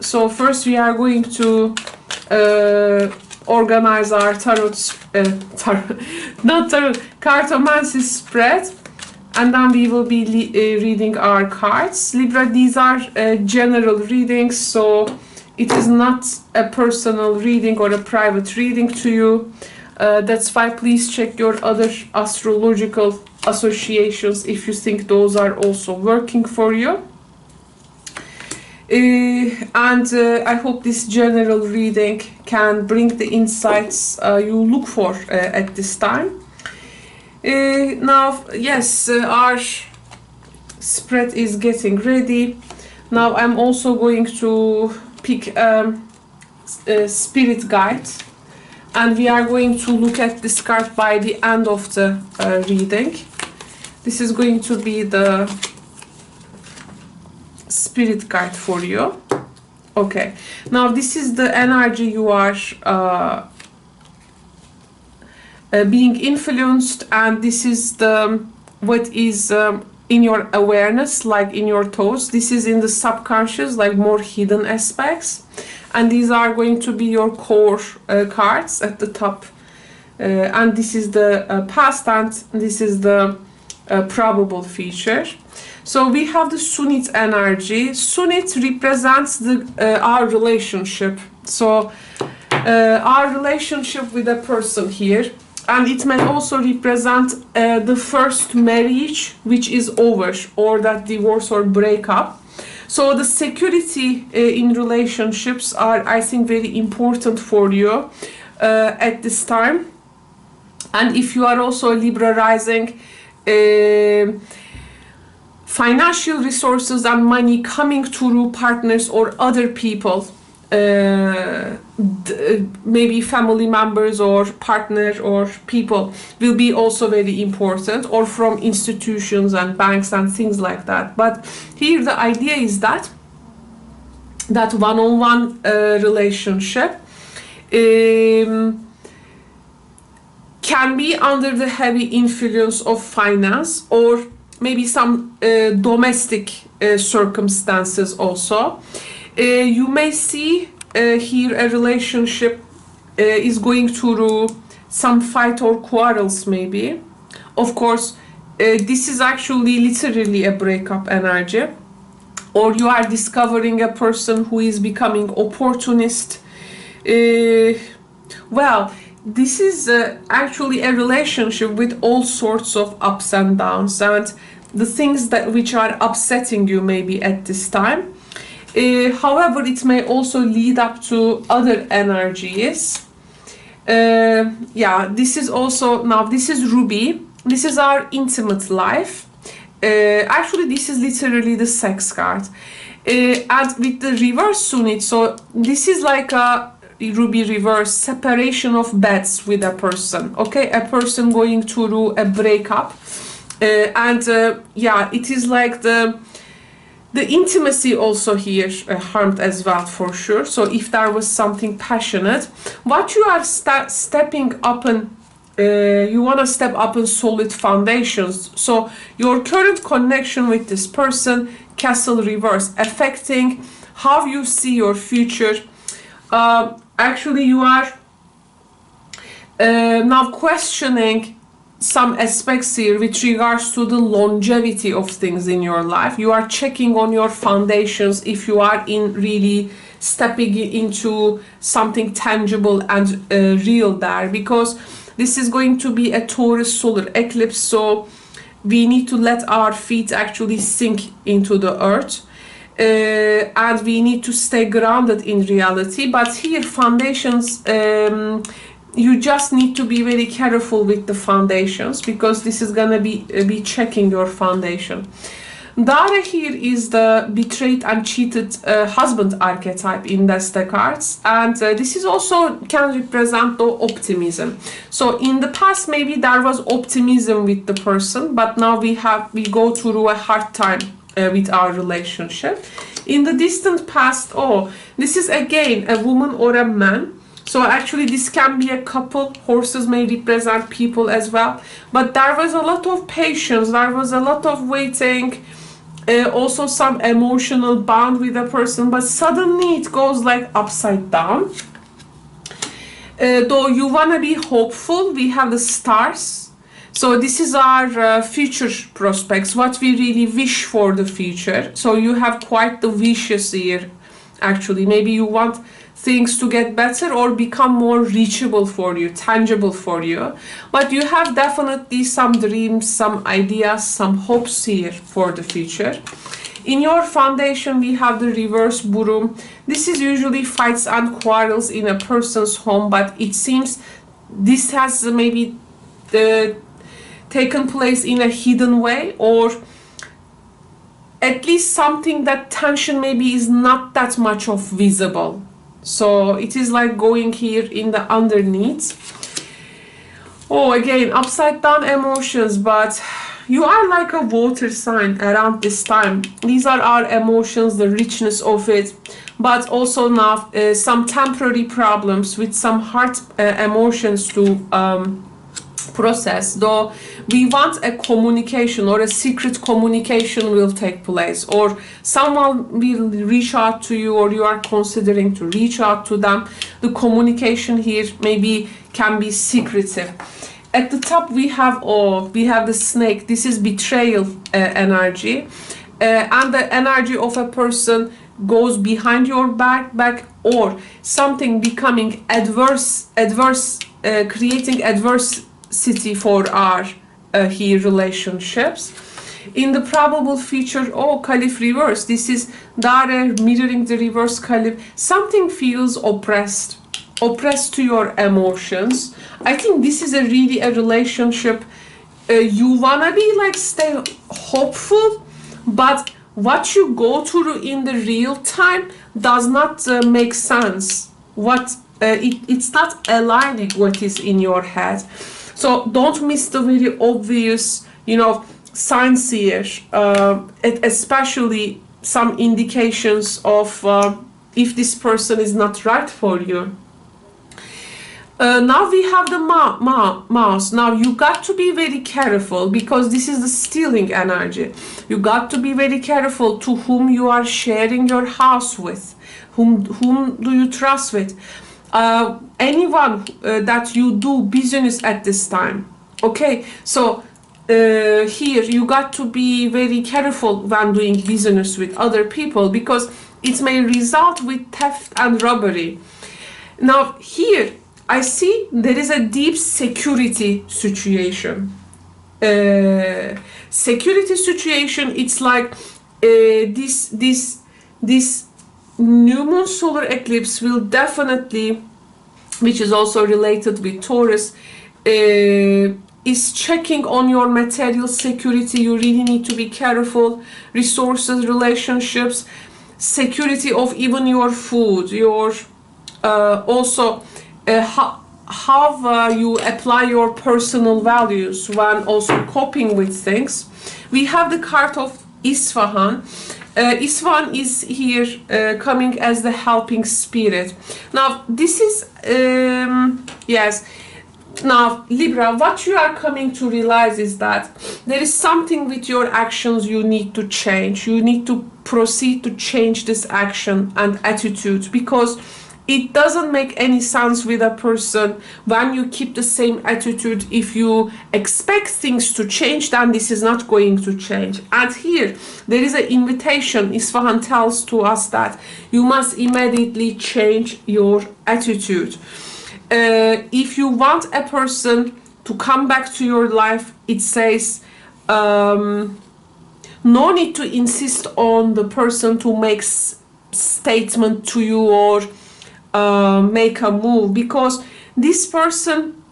So first we are going to organize our cartomancy spread, and then we will be reading our cards. Libra, these are general readings, so it is not a personal reading or a private reading to you. That's why please check your other astrological associations if you think those are also working for you. I hope this general reading can bring the insights you look for at this time. Now, yes, our spread is getting ready. Now I'm also going to pick a spirit guide, and we are going to look at this card by the end of the reading. This is going to be the spirit guide for you. Okay, now this is the energy you are being influenced, and this is the what is in your awareness, like in your thoughts. This is in the subconscious, like more hidden aspects, and these are going to be your core cards at the top, and this is the past, and this is the probable future. So we have the Sunit energy. Sunit represents our relationship. So our relationship with a person here. And it may also represent the first marriage which is over, or that divorce or breakup. So the security in relationships are, I think, very important for you at this time. And if you are also Libra rising, financial resources and money coming through partners or other people, maybe family members or partner or people, will be also very important, or from institutions and banks and things like that. But here the idea is that one-on-one relationship can be under the heavy influence of finance, or maybe some domestic circumstances also. You may see here a relationship is going through some fight or quarrels maybe. Of course, this is actually literally a breakup energy. Or you are discovering a person who is becoming opportunist. Well, this is actually a relationship with all sorts of ups and downs, and the things that which are upsetting you maybe at this time. However, it may also lead up to other energies. Yeah, this is also, now this is Ruby. This is our intimate life. Actually, this is literally the sex card. And with the reverse Sunit, so this is like a Ruby reverse, separation of beds with a person. Okay, a person going through a breakup. Yeah, it is like the intimacy also here harmed as well, for sure. So if there was something passionate, what you are stepping up and you want to step up in solid foundations. So your current connection with this person, castle reverse, affecting how you see your future. Actually, you are now questioning some aspects here with regards to the longevity of things in your life. You are checking on your foundations if you are in really stepping into something tangible and real there, because this is going to be a Taurus solar eclipse, so we need to let our feet actually sink into the earth. And we need to stay grounded in reality. But here, foundations, you just need to be very careful with the foundations, because this is gonna be checking your foundation. Dara here is the betrayed and cheated husband archetype in Desta cards, and this is also can represent the optimism. So in the past maybe there was optimism with the person, but now we go through a hard time with our relationship. In the distant past, oh, this is again a woman or a man. So actually this can be a couple. Horses may represent people as well. But there was a lot of patience. There was a lot of waiting. Also some emotional bond with a person, but suddenly it goes like upside down. Though you want to be hopeful, we have the stars. So this is our future prospects, what we really wish for the future. So you have quite the vicious year, actually. Maybe you want things to get better or become more reachable for you, tangible for you. But you have definitely some dreams, some ideas, some hopes here for the future. In your foundation, we have the reverse broom. This is usually fights and quarrels in a person's home, but it seems this has maybe taken place in a hidden way, or at least something that tension maybe is not that much of visible. So it is like going here in the underneath. Oh, again, upside down emotions, but you are like a water sign around this time. These are our emotions, the richness of it, but also now some temporary problems with some hard emotions to process. Though we want a communication or a secret communication will take place, or someone will reach out to you, or you are considering to reach out to them. The communication here maybe can be secretive. At the top we have the snake. This is betrayal energy, and the energy of a person goes behind your back, or something becoming adverse, creating adversity for our here relationships. In the probable future, Caliph reverse. This is Dare mirroring the reverse Caliph. Something feels oppressed to your emotions. I think this is really a relationship. You wanna be like stay hopeful, but what you go through in the real time does not make sense. It's not aligning what is in your head. So don't miss the very obvious, signs here, especially some indications of if this person is not right for you. Now we have the mouse. Now you got to be very careful, because this is the stealing energy. You got to be very careful to whom you are sharing your house with. Whom do you trust with? Anyone that you do business at this time. Okay, so here you got to be very careful when doing business with other people, because it may result with theft and robbery. Now here I see there is a deep security situation. Security situation, it's like this new moon solar eclipse will definitely, which is also related with Taurus, is checking on your material security. You really need to be careful. Resources, relationships, security of even your food, your also how you apply your personal values when also coping with things. We have the card of Isfahan. Isfahan is here coming as the helping spirit. Now this is yes. Now Libra, what you are coming to realize is that there is something with your actions you need to change. You need to proceed to change this action and attitude, because it doesn't make any sense with a person when you keep the same attitude. If you expect things to change, then this is not going to change. And here there is an invitation. Isfahan tells to us that you must immediately change your attitude. If you want a person to come back to your life, it says no need to insist on the person to make statement to you or make a move, because this person,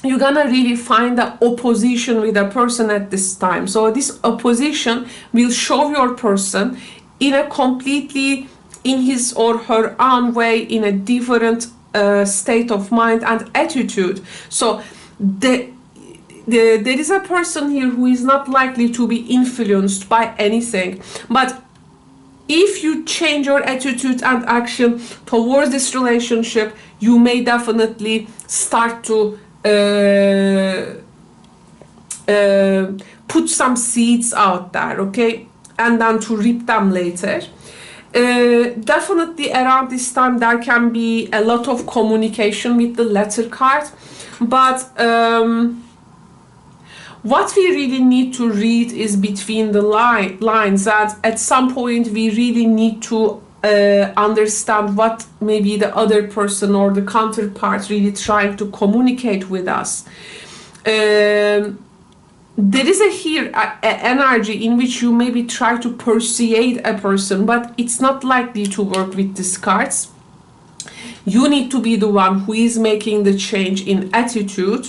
you're gonna really find the opposition with a person at this time. So this opposition will show your person in a completely, in his or her own way, in a different state of mind and attitude. So there is a person here who is not likely to be influenced by anything, but if you change your attitude and action towards this relationship, you may definitely start to put some seeds out there, okay? and then to rip them later. Definitely around this time there can be a lot of communication with the letter card, but what we really need to read is between the lines, that at some point we really need to understand what maybe the other person or the counterpart really trying to communicate with us. There is a energy in which you maybe try to persuade a person, but it's not likely to work with these cards. You need to be the one who is making the change in attitude,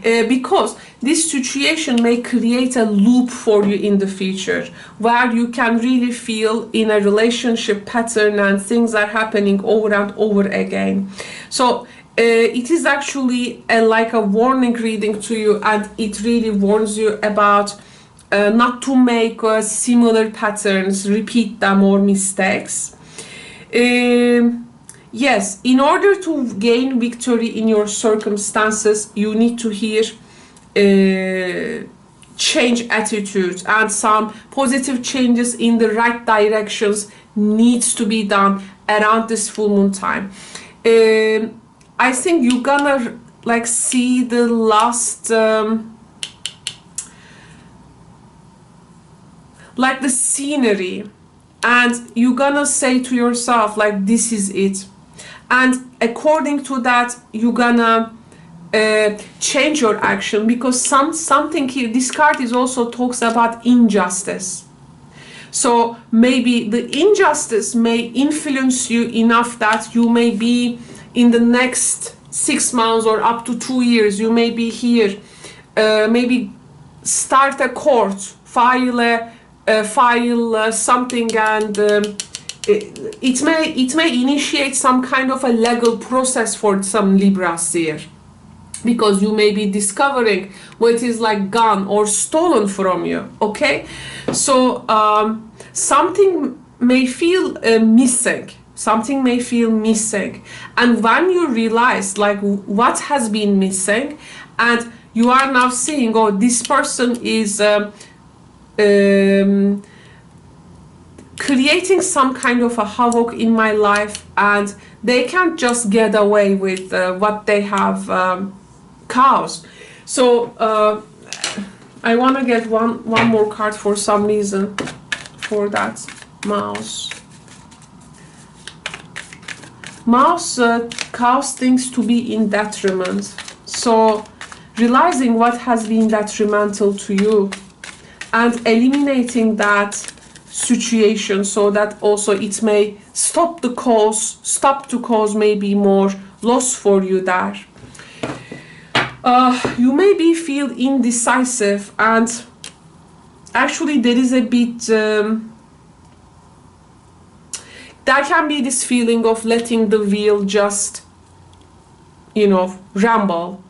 because this situation may create a loop for you in the future where you can really feel in a relationship pattern and things are happening over and over again. So it is actually like a warning reading to you, and it really warns you about not to make similar patterns, repeat them, or mistakes. Yes, in order to gain victory in your circumstances, you need to hear change attitude, and some positive changes in the right directions needs to be done around this full moon time. I think you're gonna like see the last like the scenery, and you're gonna say to yourself like, this is it. And according to that, you're gonna change your action, because something here, this card is also talks about injustice. So maybe the injustice may influence you enough that you may be in the next 6 months or up to 2 years, you may be here, maybe start a court, file something, and it may initiate some kind of a legal process for some Libras here, because you may be discovering what is like gone or stolen from you. Okay, so something may feel missing. Something may feel missing, and when you realize like what has been missing, and you are now seeing, oh, this person is creating some kind of a havoc in my life, and they can't just get away with what they have caused. So I want to get one more card for some reason for that. Mouse cause things to be in detriment. So realizing what has been detrimental to you and eliminating that situation, so that also it may stop to cause maybe more loss for you there. You maybe feel indecisive, and actually there is a bit there can be this feeling of letting the wheel just, you know, ramble.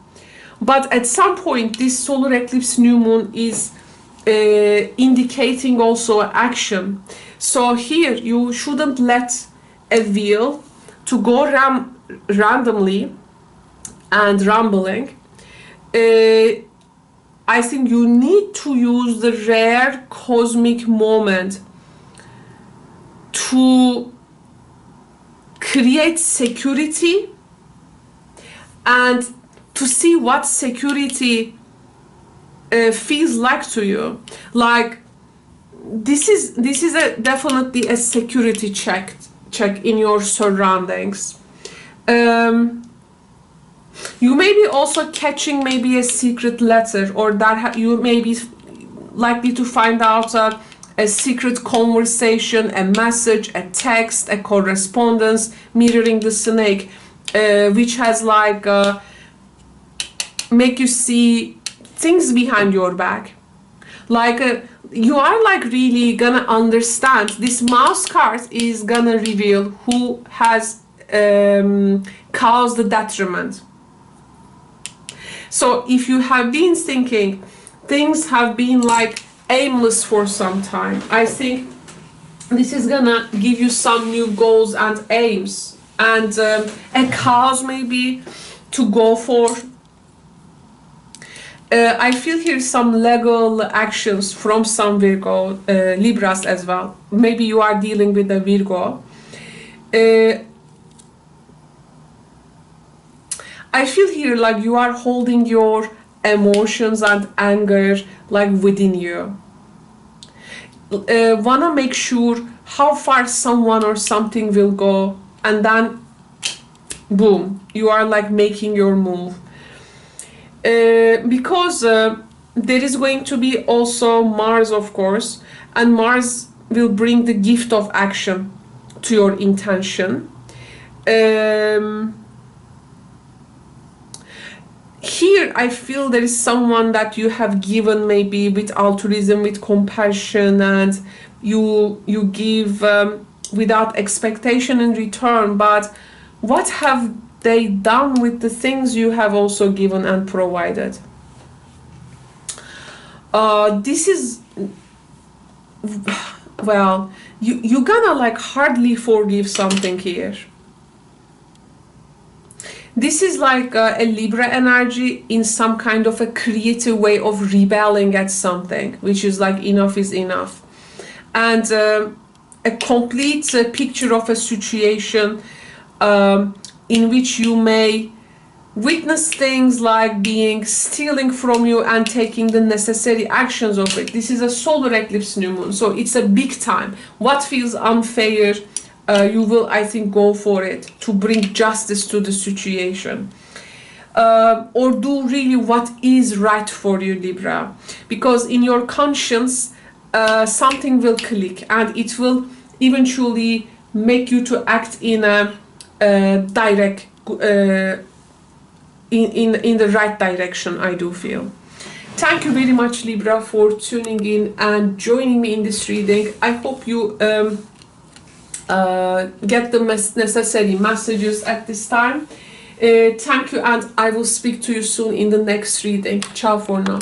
But at some point this solar eclipse new moon is indicating also action. So here you shouldn't let a wheel to go randomly and rambling. I think you need to use the rare cosmic moment to create security, and to see what security feels like to you. Like this is definitely a security check in your surroundings. You may be also catching maybe a secret letter, or that you may be likely to find out a secret conversation, a message, a text, a correspondence mirroring the snake, which has like make you see things behind your back. Like you are like really gonna understand. This mouse card is gonna reveal who has caused the detriment. So if you have been thinking things have been like aimless for some time, I think this is gonna give you some new goals and aims, and a cause maybe to go for. I feel here some legal actions from some Virgo, Libras as well. Maybe you are dealing with a Virgo. I feel here like you are holding your emotions and anger like within you. Wanna make sure how far someone or something will go, and then boom, you are like making your move. Because there is going to be also Mars, of course, and Mars will bring the gift of action to your intention. Here I feel there is someone that you have given maybe with altruism, with compassion, and you give without expectation in return, but what have they done with the things you have also given and provided? This is, well, you're gonna like hardly forgive something here. This is like a Libra energy in some kind of a creative way of rebelling at something, which is like enough is enough. And a complete picture of a situation in which you may witness things like being stealing from you and taking the necessary actions of it. This is a solar eclipse new moon, so it's a big time. What feels unfair, you will, I think, go for it to bring justice to the situation. Or do really what is right for you, Libra. Because in your conscience, something will click and it will eventually make you to act in a direct, in the right direction, I do feel. Thank you very much, Libra, for tuning in and joining me in this reading. I hope you get the necessary messages at this time. Thank you, and I will speak to you soon in the next reading. Ciao for now.